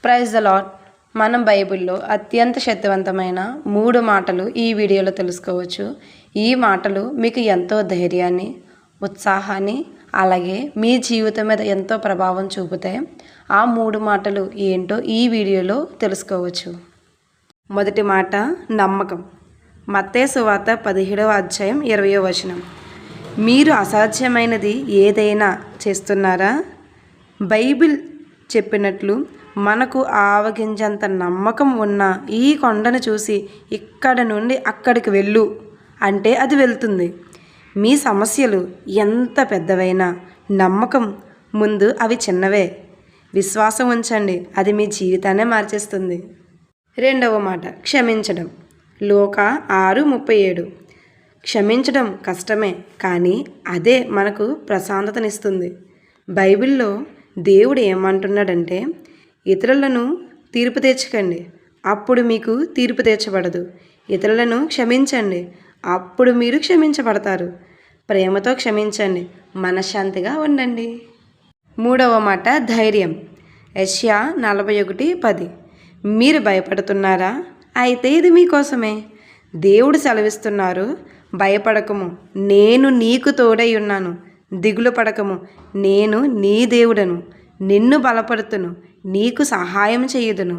Praise the lord. మనం బైబిల్లో అత్యంత శక్తివంతమైన 3 మాటలు ఈ వీడియోలో తెలుసుకోవచ్చు. ఈ మాటలు మీకు ఎంతో ధైర్యాన్ని, ఉత్సాహాన్ని, అలాగే మీ జీవితం మీద ఎంతో ప్రభావం చూపుతాయి. ఆ 3 మాటలు ఏంటో ఈ వీడియోలో తెలుసుకోవచ్చు. మొదటి మాట నమ్మకం. మత్తయి సువార్త 17వ అధ్యాయం 20వ వచనం. మీరు అసాధ్యమైనది ఏదైనా చేస్తున్నారా? బైబిల్ చెప్పినట్లు మనకు ఆవగింజంత నమ్మకం ఉన్న ఈ కొండను చూసి ఇక్కడ నుండి అక్కడికి వెళ్ళు అంటే అది వెళ్తుంది. మీ సమస్యలు ఎంత పెద్దవైనా నమ్మకం ముందు అవి చిన్నవే. విశ్వాసం ఉంచండి, అది మీ జీవితాన్నే మార్చేస్తుంది. రెండవ మాట క్షమించడం. లూకా 6:37. క్షమించడం కష్టమే, కానీ అదే మనకు ప్రశాంతతనిస్తుంది. బైబిల్లో దేవుడు ఏమంటున్నాడంటే, ఇతరులను తీర్పు తెచ్చకండి, అప్పుడు మీకు తీర్పు తీర్చబడదు. ఇతరులను క్షమించండి, అప్పుడు మీరు క్షమించబడతారు. ప్రేమతో క్షమించండి, మనశ్శాంతిగా ఉండండి. మూడవ మాట ధైర్యం. యెషయా 41:10. మీరు భయపడుతున్నారా? అయితే ఇది మీకోసమే. దేవుడు సెలవిస్తున్నారు, భయపడకము, నేను నీకు తోడై ఉన్నాను. దిగులు పడకము, నేను నీ దేవుడను. నిన్ను బలపడుతును, నీకు సహాయం చేయుదును.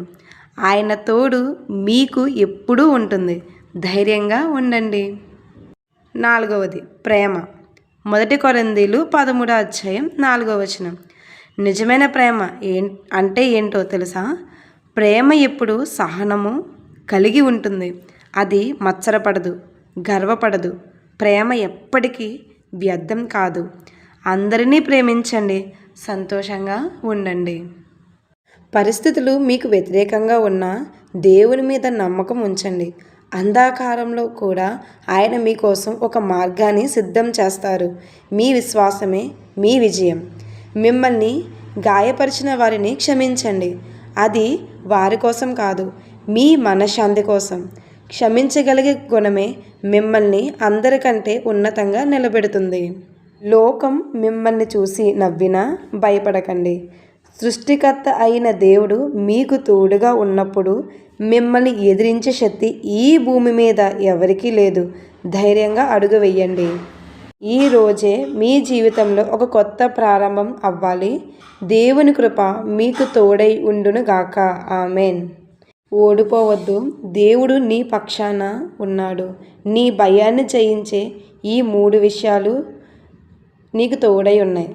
ఆయన తోడు మీకు ఎప్పుడూ ఉంటుంది. ధైర్యంగా ఉండండి. నాలుగవది ప్రేమ. 1 కొరింథీలు 13వ అధ్యాయం 4వ వచనం. నిజమైన ప్రేమ అంటే ఏంటో తెలుసా? ప్రేమ ఎప్పుడు సహనము కలిగి ఉంటుంది. అది మత్సరపడదు, గర్వపడదు. ప్రేమ ఎప్పటికీ వ్యర్థం కాదు. అందరినీ ప్రేమించండి, సంతోషంగా ఉండండి. పరిస్థితులు మీకు వ్యతిరేకంగా ఉన్నా దేవుని మీద నమ్మకం ఉంచండి. అంధకారంలో కూడా ఆయన మీకోసం ఒక మార్గాన్ని సిద్ధం చేస్తారు. మీ విశ్వాసమే మీ విజయం. మిమ్మల్ని గాయపరిచిన వారిని క్షమించండి. అది వారి కోసం కాదు, మీ మనశ్శాంతి కోసం. క్షమించగలిగే గుణమే మిమ్మల్ని అందరికంటే ఉన్నతంగా నిలబెడుతుంది. లోకం మిమ్మల్ని చూసి నవ్వినా భయపడకండి. సృష్టికర్త అయిన దేవుడు మీకు తోడుగా ఉన్నప్పుడు మిమ్మల్ని ఎదిరించే శక్తి ఈ భూమి మీద ఎవరికీ లేదు. ధైర్యంగా అడుగు వెయ్యండి. ఈ రోజే మీ జీవితంలో ఒక కొత్త ప్రారంభం అవ్వాలి. దేవుని కృప మీకు తోడై ఉండును గాక. ఆమేన్. ఓడిపోవద్దు, దేవుడు నీ పక్షాన ఉన్నాడు. నీ భయాన్ని జయించే ఈ 3 విషయాలు నీకు తోడై ఉన్నాయి.